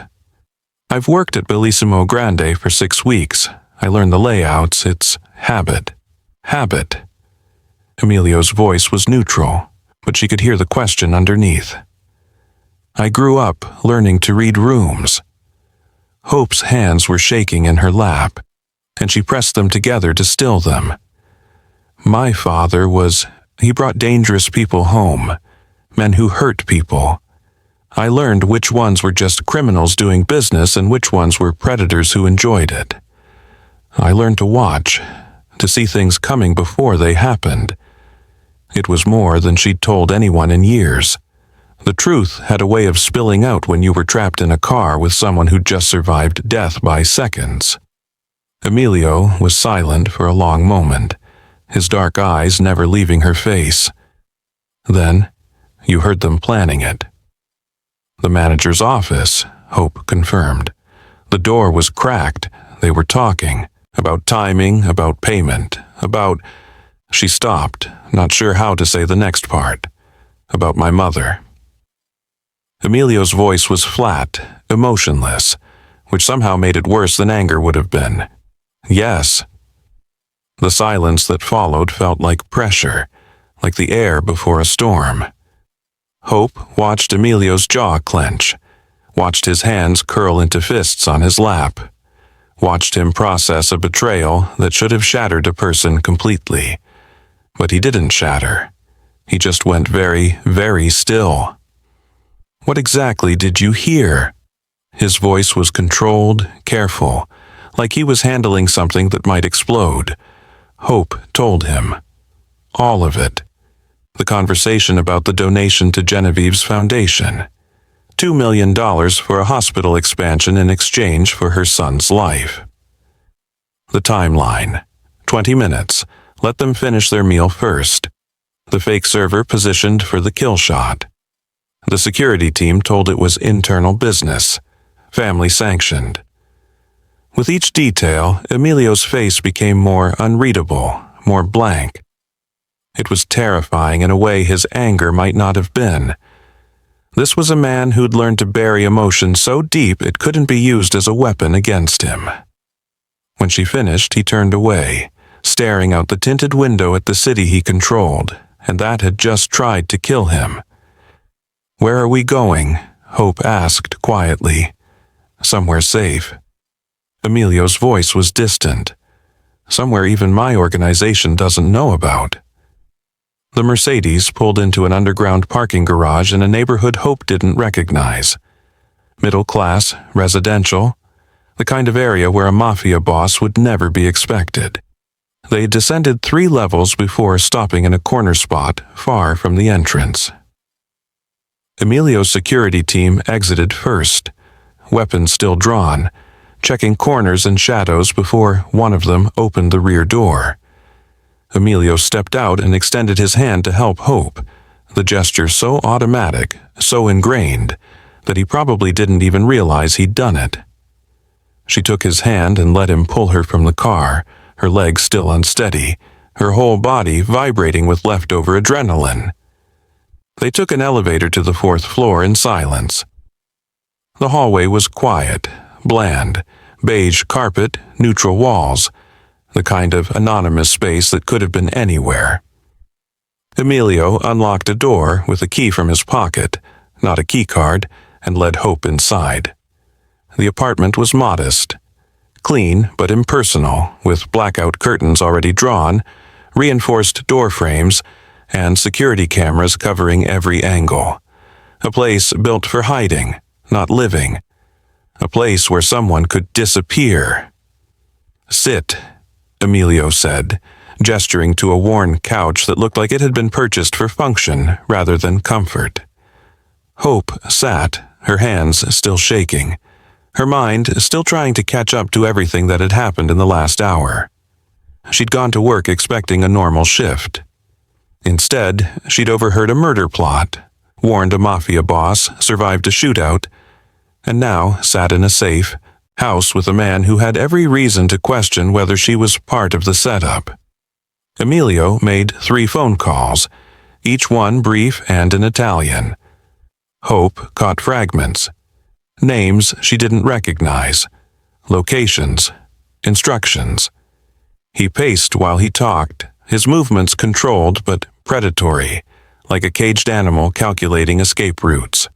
"I've worked at Bellissimo Grande for 6 weeks. I learned the layouts. It's habit. Habit." Emilio's voice was neutral, but she could hear the question underneath. "I grew up learning to read rooms." Hope's hands were shaking in her lap, and she pressed them together to still them. "My father he brought dangerous people home, men who hurt people. I learned which ones were just criminals doing business and which ones were predators who enjoyed it. I learned to watch, to see things coming before they happened. It was more than she'd told anyone in years. The truth had a way of spilling out when you were trapped in a car with someone who'd just survived death by seconds." Emilio was silent for a long moment, his dark eyes never leaving her face. Then, you heard them planning it. "The manager's office," Hope confirmed. "The door was cracked. They were talking. About timing, about payment, about—" She stopped, not sure how to say the next part. "About my mother." Emilio's voice was flat, emotionless, which somehow made it worse than anger would have been. "Yes." The silence that followed felt like pressure, like the air before a storm. Hope watched Emilio's jaw clench, watched his hands curl into fists on his lap, watched him process a betrayal that should have shattered a person completely. But he didn't shatter. He just went very, very still. "What exactly did you hear?" His voice was controlled, careful, like he was handling something that might explode. Hope told him. All of it. The conversation about the donation to Genevieve's foundation. $2 million for a hospital expansion in exchange for her son's life. The timeline. 20 minutes. Let them finish their meal first. The fake server positioned for the kill shot. The security team told it was internal business, family sanctioned. With each detail, Emilio's face became more unreadable, more blank. It was terrifying in a way his anger might not have been. This was a man who'd learned to bury emotion so deep it couldn't be used as a weapon against him. When she finished, he turned away, staring out the tinted window at the city he controlled, and that had just tried to kill him. "Where are we going?" Hope asked quietly. "Somewhere safe." Emilio's voice was distant. "Somewhere even my organization doesn't know about." The Mercedes pulled into an underground parking garage in a neighborhood Hope didn't recognize. Middle class, residential, the kind of area where a Mafia boss would never be expected. They descended 3 levels before stopping in a corner spot far from the entrance. Emilio's security team exited first, weapons still drawn, checking corners and shadows before one of them opened the rear door. Emilio stepped out and extended his hand to help Hope, the gesture so automatic, so ingrained, that he probably didn't even realize he'd done it. She took his hand and let him pull her from the car, her legs still unsteady, her whole body vibrating with leftover adrenaline. They took an elevator to the 4th floor in silence. The hallway was quiet, bland, beige carpet, neutral walls, the kind of anonymous space that could have been anywhere. Emilio unlocked a door with a key from his pocket, not a key card, and led Hope inside. The apartment was modest, clean but impersonal, with blackout curtains already drawn, reinforced door frames, and security cameras covering every angle. A place built for hiding, not living. A place where someone could disappear. "Sit," Emilio said, gesturing to a worn couch that looked like it had been purchased for function rather than comfort. Hope sat, her hands still shaking, her mind still trying to catch up to everything that had happened in the last hour. She'd gone to work expecting a normal shift. Instead, she'd overheard a murder plot, warned a Mafia boss, survived a shootout, and now sat in a safe house with a man who had every reason to question whether she was part of the setup. Emilio made 3 phone calls, each one brief and in Italian. Hope caught fragments. Names she didn't recognize. Locations. Instructions. He paced while he talked, his movements controlled but predatory, like a caged animal calculating escape routes.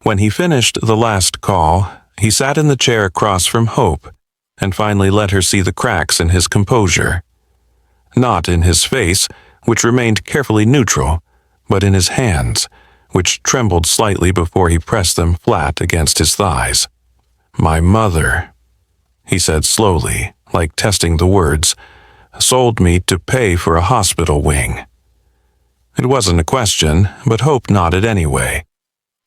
When he finished the last call, he sat in the chair across from Hope and finally let her see the cracks in his composure. Not in his face, which remained carefully neutral, but in his hands, which trembled slightly before he pressed them flat against his thighs. "My mother," he said slowly, like testing the words, "sold me to pay for a hospital wing." It wasn't a question, but Hope nodded anyway.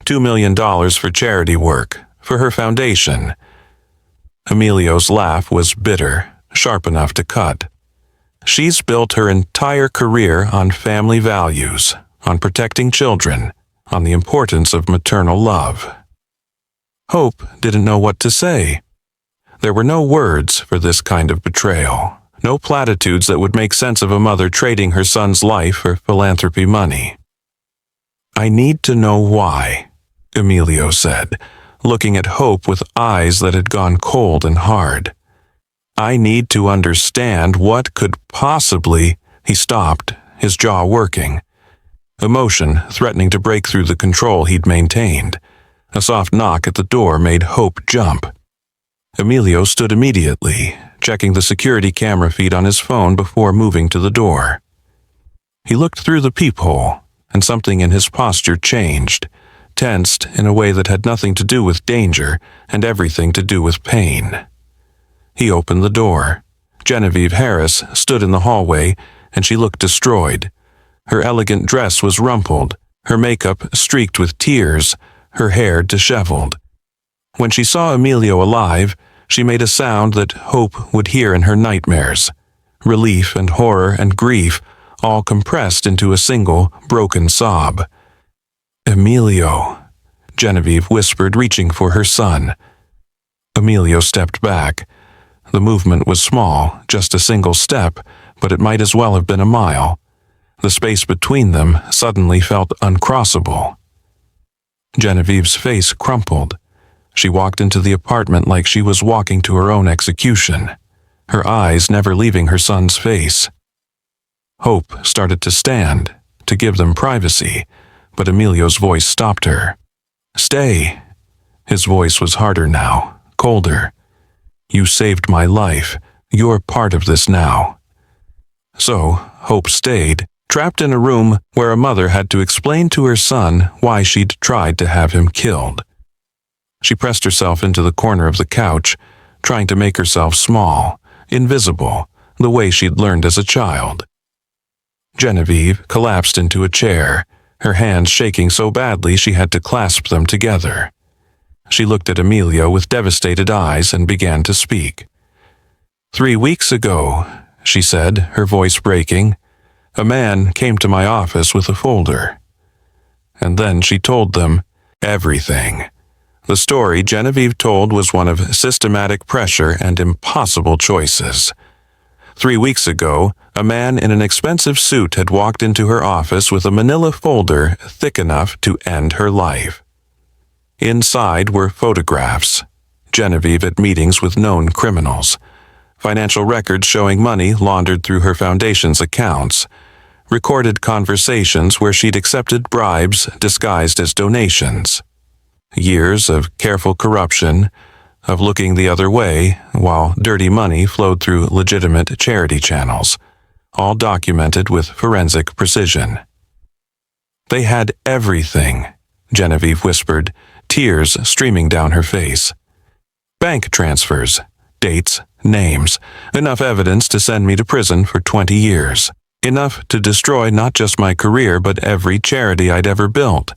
$2 million for charity work, for her foundation. Emilio's laugh was bitter, sharp enough to cut. She's built her entire career on family values, on protecting children, on the importance of maternal love. Hope didn't know what to say. There were no words for this kind of betrayal, no platitudes that would make sense of a mother trading her son's life for philanthropy money. "I need to know why," Emilio said, looking at Hope with eyes that had gone cold and hard. "I need to understand what could possibly—" He stopped, his jaw working. Emotion threatening to break through the control he'd maintained. A soft knock at the door made Hope jump. Emilio stood immediately, checking the security camera feed on his phone before moving to the door. He looked through the peephole, and something in his posture changed, tensed in a way that had nothing to do with danger and everything to do with pain. He opened the door. Genevieve Harris stood in the hallway, and she looked destroyed. Her elegant dress was rumpled, her makeup streaked with tears, her hair disheveled. When she saw Emilio alive, she made a sound that Hope would hear in her nightmares. Relief and horror and grief all compressed into a single, broken sob. "Emilio," Genevieve whispered, reaching for her son. Emilio stepped back. The movement was small, just a single step, but it might as well have been a mile. The space between them suddenly felt uncrossable. Genevieve's face crumpled. She walked into the apartment like she was walking to her own execution, her eyes never leaving her son's face. Hope started to stand, to give them privacy, but Emilio's voice stopped her. "Stay." His voice was harder now, colder. "You saved my life. You're part of this now." So, Hope stayed, trapped in a room where a mother had to explain to her son why she'd tried to have him killed. She pressed herself into the corner of the couch, trying to make herself small, invisible, the way she'd learned as a child. Genevieve collapsed into a chair, her hands shaking so badly she had to clasp them together. She looked at Emilio with devastated eyes and began to speak. "3 weeks ago," she said, her voice breaking, "a man came to my office with a folder." And then she told them everything. The story Genevieve told was one of systematic pressure and impossible choices. 3 weeks ago, a man in an expensive suit had walked into her office with a manila folder thick enough to end her life. Inside were photographs, Genevieve at meetings with known criminals, financial records showing money laundered through her foundation's accounts, recorded conversations where she'd accepted bribes disguised as donations. Years of careful corruption, of looking the other way while dirty money flowed through legitimate charity channels, all documented with forensic precision. "They had everything," Genevieve whispered, tears streaming down her face. "Bank transfers, dates, names, enough evidence to send me to prison for 20 years. Enough to destroy not just my career but every charity I'd ever built.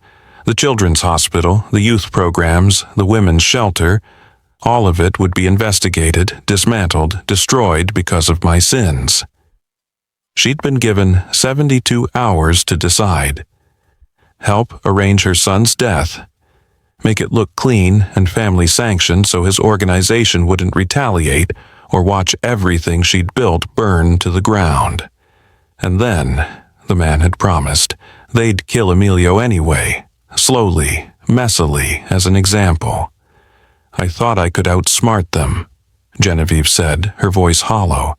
The children's hospital, the youth programs, the women's shelter, all of it would be investigated, dismantled, destroyed because of my sins." She'd been given 72 hours to decide. Help arrange her son's death, make it look clean and family-sanctioned so his organization wouldn't retaliate or watch everything she'd built burn to the ground. And then, the man had promised, they'd kill Emilio anyway, slowly, messily, as an example. "I thought I could outsmart them," Genevieve said, her voice hollow.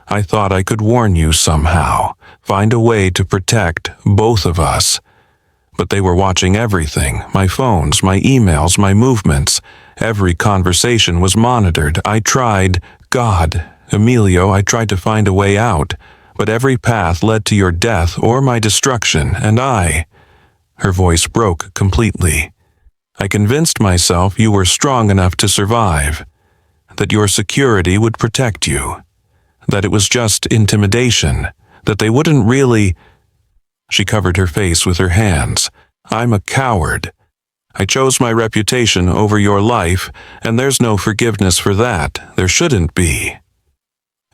"I thought I could warn you somehow, find a way to protect both of us. But they were watching everything, my phones, my emails, my movements. Every conversation was monitored. I tried, God, Emilio, I tried to find a way out, but every path led to your death or my destruction, and I—" Her voice broke completely. "I convinced myself you were strong enough to survive, that your security would protect you, that it was just intimidation, that they wouldn't really—" She covered her face with her hands. "I'm a coward. I chose my reputation over your life, and there's no forgiveness for that. There shouldn't be."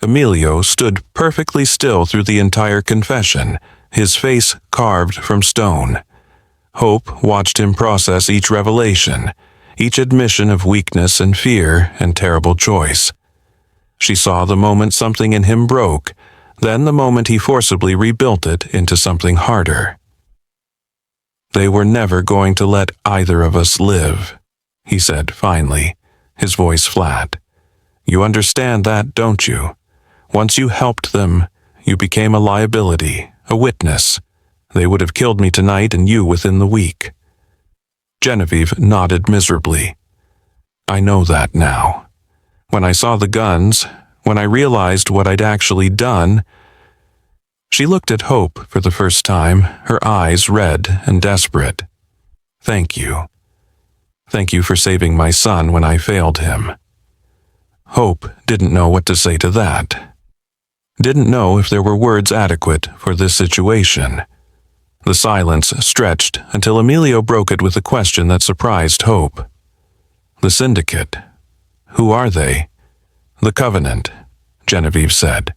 Emilio stood perfectly still through the entire confession, his face carved from stone. Hope watched him process each revelation, each admission of weakness and fear and terrible choice. She saw the moment something in him broke, then the moment he forcibly rebuilt it into something harder. "They were never going to let either of us live," he said finally, his voice flat. "You understand that, don't you? Once you helped them, you became a liability, a witness. They would have killed me tonight and you within the week." Genevieve nodded miserably. I know that now. When I saw the guns, when I realized what I'd actually done. She looked at Hope for the first time, her eyes red and desperate. Thank you. Thank you for saving my son when I failed him. Hope didn't know what to say to that. Didn't know if there were words adequate for this situation. The silence stretched until Emilio broke it with a question that surprised Hope. The Syndicate. Who are they? The Covenant, Genevieve said.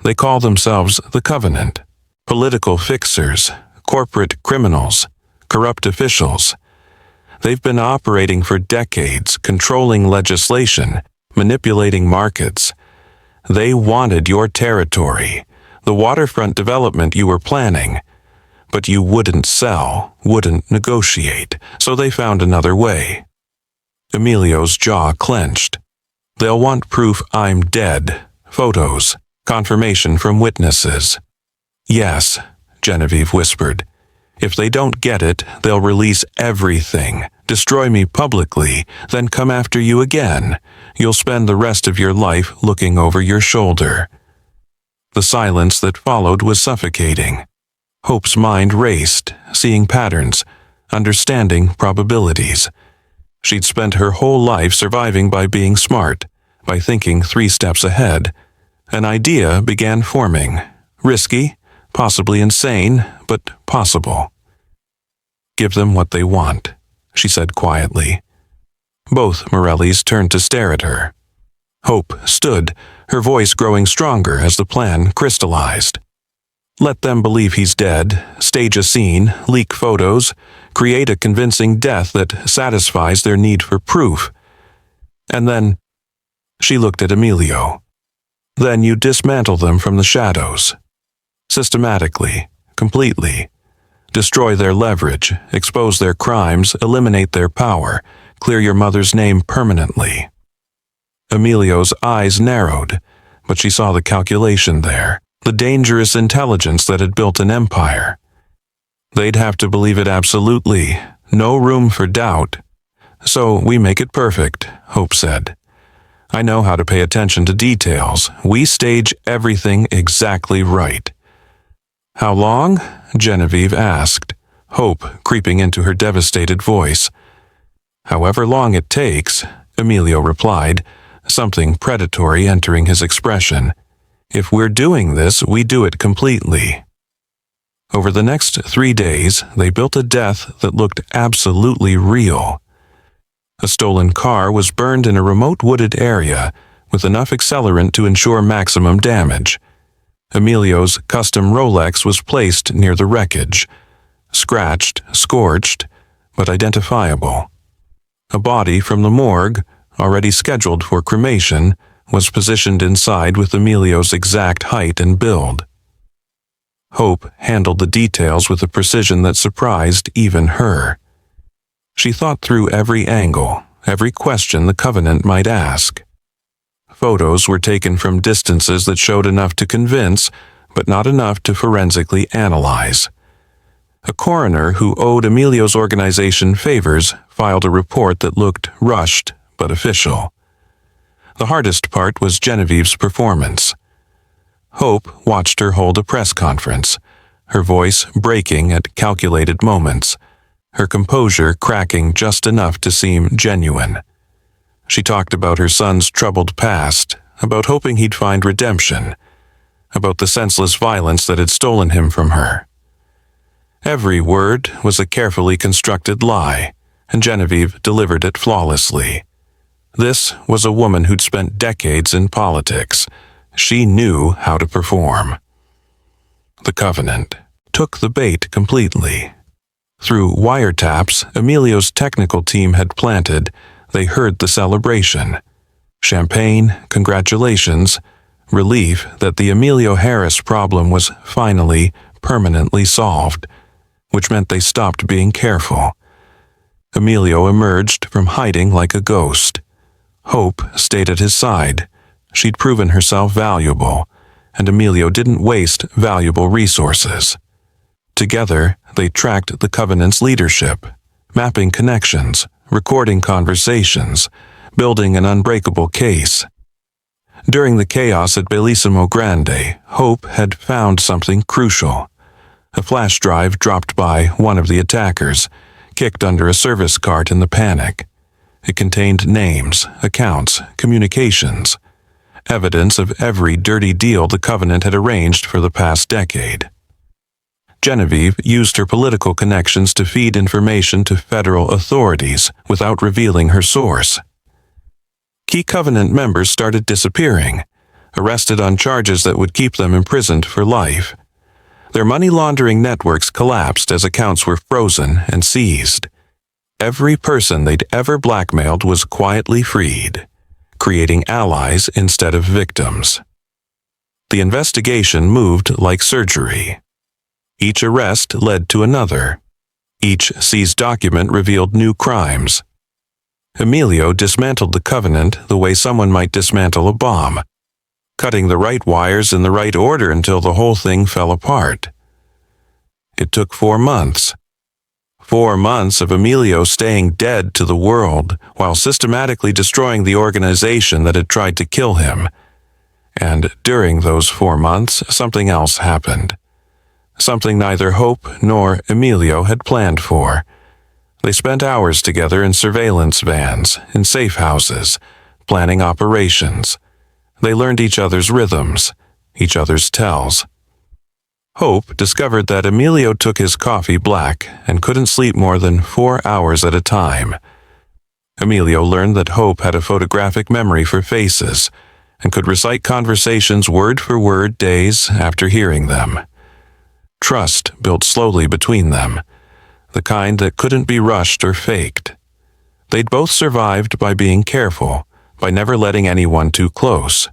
They call themselves the Covenant. Political fixers, corporate criminals, corrupt officials. They've been operating for decades, controlling legislation, manipulating markets. They wanted your territory, the waterfront development you were planning. But you wouldn't sell, wouldn't negotiate, so they found another way. Emilio's jaw clenched. They'll want proof I'm dead, photos, confirmation from witnesses. Yes, Genevieve whispered. If they don't get it, they'll release everything, destroy me publicly, then come after you again. You'll spend the rest of your life looking over your shoulder. The silence that followed was suffocating. Hope's mind raced, seeing patterns, understanding probabilities. She'd spent her whole life surviving by being smart, by thinking 3 steps ahead. An idea began forming. Risky, possibly insane, but possible. Give them what they want, she said quietly. Both Morellis turned to stare at her. Hope stood, her voice growing stronger as the plan crystallized. Let them believe he's dead, stage a scene, leak photos, create a convincing death that satisfies their need for proof. And then, she looked at Emilio. Then you dismantle them from the shadows. Systematically, completely. Destroy their leverage, expose their crimes, eliminate their power, clear your mother's name permanently. Emilio's eyes narrowed, but she saw the calculation there, the dangerous intelligence that had built an empire. They'd have to believe it absolutely, no room for doubt. So we make it perfect, Hope said. I know how to pay attention to details. We stage everything exactly right. How long? Genevieve asked, hope creeping into her devastated voice. However long it takes, Emilio replied, something predatory entering his expression. If we're doing this, we do it completely. Over the next 3 days, they built a death that looked absolutely real. A stolen car was burned in a remote wooded area with enough accelerant to ensure maximum damage. Emilio's custom Rolex was placed near the wreckage, scratched, scorched, but identifiable. A body from the morgue, already scheduled for cremation, was positioned inside with Emilio's exact height and build. Hope handled the details with a precision that surprised even her. She thought through every angle, every question the Covenant might ask. Photos were taken from distances that showed enough to convince, but not enough to forensically analyze. A coroner who owed Emilio's organization favors filed a report that looked rushed but official. The hardest part was Genevieve's performance. Hope watched her hold a press conference, her voice breaking at calculated moments, her composure cracking just enough to seem genuine. She talked about her son's troubled past, about hoping he'd find redemption, about the senseless violence that had stolen him from her. Every word was a carefully constructed lie, and Genevieve delivered it flawlessly. This was a woman who'd spent decades in politics. She knew how to perform. The Covenant took the bait completely. Through wiretaps Emilio's technical team had planted, they heard the celebration. Champagne, congratulations, relief that the Emilio Harris problem was finally, permanently solved, which meant they stopped being careful. Emilio emerged from hiding like a ghost. Hope stayed at his side. She'd proven herself valuable, and Emilio didn't waste valuable resources. Together, they tracked the Covenant's leadership, mapping connections, recording conversations, building an unbreakable case. During the chaos at Bellissimo Grande, Hope had found something crucial. A flash drive dropped by one of the attackers, kicked under a service cart in the panic. It contained names, accounts, communications, evidence of every dirty deal the Covenant had arranged for the past decade. Genevieve used her political connections to feed information to federal authorities without revealing her source. Key Covenant members started disappearing, arrested on charges that would keep them imprisoned for life. Their money laundering networks collapsed as accounts were frozen and seized. Every person they'd ever blackmailed was quietly freed, creating allies instead of victims. The investigation moved like surgery. Each arrest led to another. Each seized document revealed new crimes. Emilio dismantled the Covenant the way someone might dismantle a bomb, cutting the right wires in the right order until the whole thing fell apart. It took 4 months. 4 months of Emilio staying dead to the world while systematically destroying the organization that had tried to kill him. And during those 4 months, something else happened. Something neither Hope nor Emilio had planned for. They spent hours together in surveillance vans, in safe houses, planning operations. They learned each other's rhythms, each other's tells. Hope discovered that Emilio took his coffee black and couldn't sleep more than 4 hours at a time. Emilio learned that Hope had a photographic memory for faces and could recite conversations word for word days after hearing them. Trust built slowly between them, the kind that couldn't be rushed or faked. They'd both survived by being careful, by never letting anyone too close.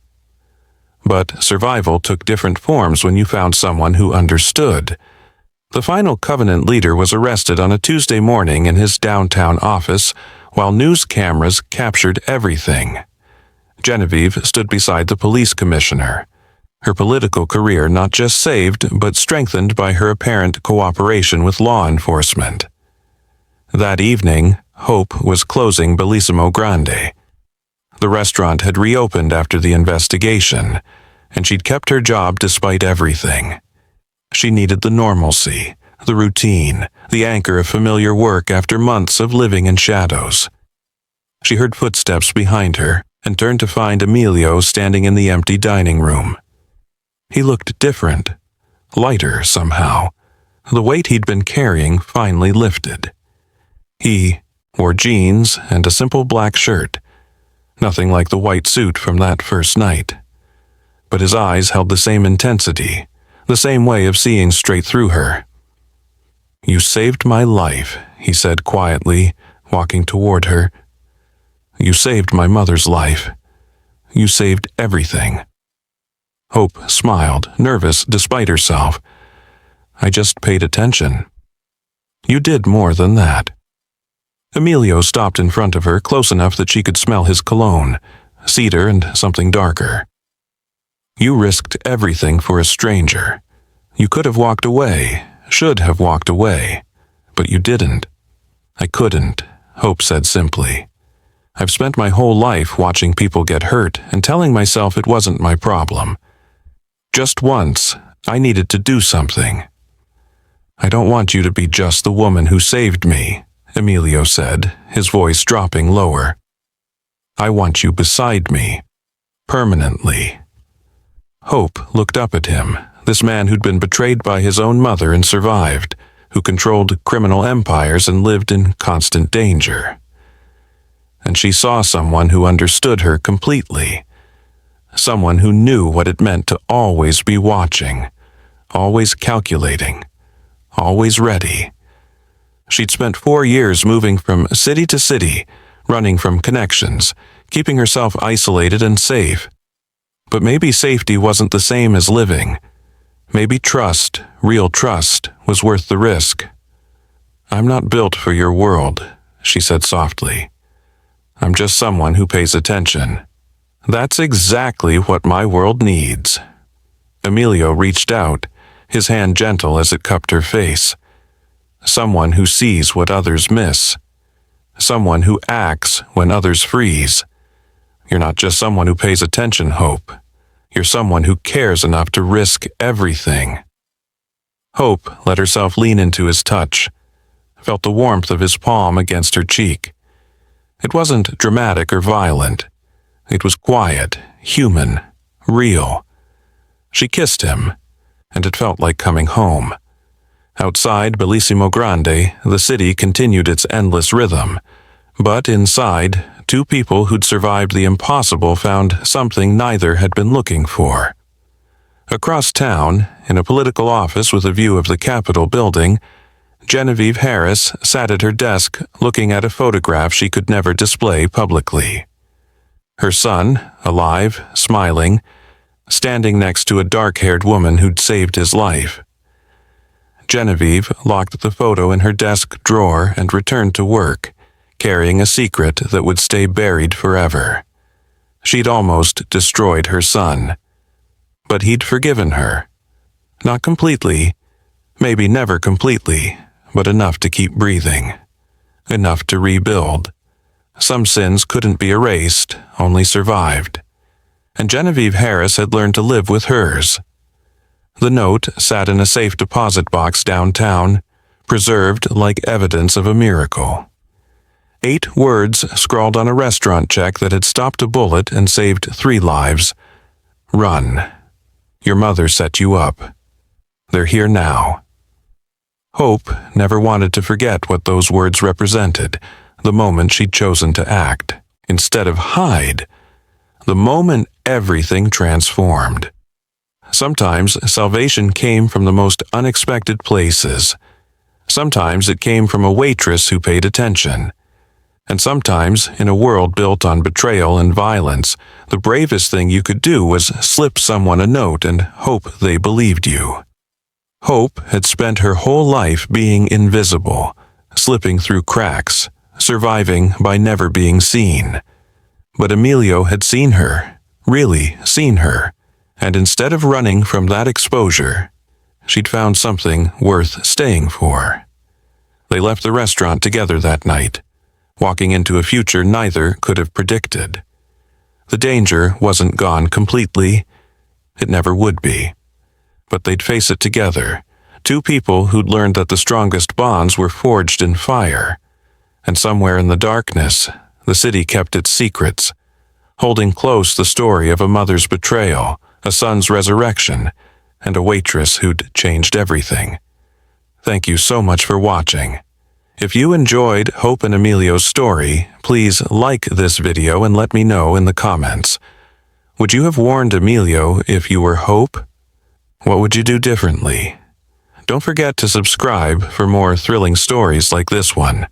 But survival took different forms when you found someone who understood. The final Covenant leader was arrested on a Tuesday morning in his downtown office while news cameras captured everything. Genevieve stood beside the police commissioner, her political career not just saved but strengthened by her apparent cooperation with law enforcement. That evening, Hope was closing Bellissimo Grande. The restaurant had reopened after the investigation, and she'd kept her job despite everything. She needed the normalcy, the routine, the anchor of familiar work after months of living in shadows. She heard footsteps behind her and turned to find Emilio standing in the empty dining room. He looked different, lighter somehow. The weight he'd been carrying finally lifted. He wore jeans and a simple black shirt, nothing like the white suit from that first night. But his eyes held the same intensity, the same way of seeing straight through her. "You saved my life," he said quietly, walking toward her. "You saved my mother's life. You saved everything." Hope smiled, nervous despite herself. "I just paid attention." "You did more than that." Emilio stopped in front of her, close enough that she could smell his cologne, cedar and something darker. "You risked everything for a stranger. You could have walked away, should have walked away, but you didn't." "I couldn't," Hope said simply. "I've spent my whole life watching people get hurt and telling myself it wasn't my problem. Just once, I needed to do something." "I don't want you to be just the woman who saved me," Emilio said, his voice dropping lower. "I want you beside me, permanently." Hope looked up at him, this man who'd been betrayed by his own mother and survived, who controlled criminal empires and lived in constant danger. And she saw someone who understood her completely. Someone who knew what it meant to always be watching, always calculating, always ready. She'd spent 4 years moving from city to city, running from connections, keeping herself isolated and safe. But maybe safety wasn't the same as living. Maybe trust, real trust, was worth the risk. "I'm not built for your world," she said softly. "I'm just someone who pays attention. That's exactly what my world needs." Emilio reached out, his hand gentle as it cupped her face. someone who sees what others miss, someone who acts when others freeze. You're not just someone who pays attention, Hope. You're someone who cares enough to risk everything. Hope let herself lean into his touch, felt the warmth of his palm against her cheek. It wasn't dramatic or violent. It was quiet, human, real. She kissed him, and it felt like coming home. Outside Bellissimo Grande, the city continued its endless rhythm, but inside, two people who'd survived the impossible found something neither had been looking for. Across town, in a political office with a view of the Capitol building, Genevieve Harris sat at her desk looking at a photograph she could never display publicly. Her son, alive, smiling, standing next to a dark-haired woman who'd saved his life. Genevieve locked the photo in her desk drawer and returned to work, carrying a secret that would stay buried forever. She'd almost destroyed her son. But he'd forgiven her. Not completely, maybe never completely, but enough to keep breathing. Enough to rebuild. Some sins couldn't be erased, only survived. And Genevieve Harris had learned to live with hers. The note sat in a safe deposit box downtown, preserved like evidence of a miracle. 8 words scrawled on a restaurant check that had stopped a bullet and saved 3 lives. Run. Your mother set you up. They're here now. Hope never wanted to forget what those words represented, the moment she'd chosen to act, instead of hide, the moment everything transformed. Sometimes salvation came from the most unexpected places. Sometimes it came from a waitress who paid attention. And sometimes, in a world built on betrayal and violence, the bravest thing you could do was slip someone a note and hope they believed you. Hope had spent her whole life being invisible, slipping through cracks, surviving by never being seen. But Emilio had seen her, really seen her, and instead of running from that exposure, she'd found something worth staying for. They left the restaurant together that night, walking into a future neither could have predicted. The danger wasn't gone completely. It never would be. But they'd face it together, two people who'd learned that the strongest bonds were forged in fire. And somewhere in the darkness, the city kept its secrets, holding close the story of a mother's betrayal, a son's resurrection, and a waitress who'd changed everything. Thank you so much for watching. If you enjoyed Hope and Emilio's story, please like this video and let me know in the comments. Would you have warned Emilio if you were Hope? What would you do differently? Don't forget to subscribe for more thrilling stories like this one.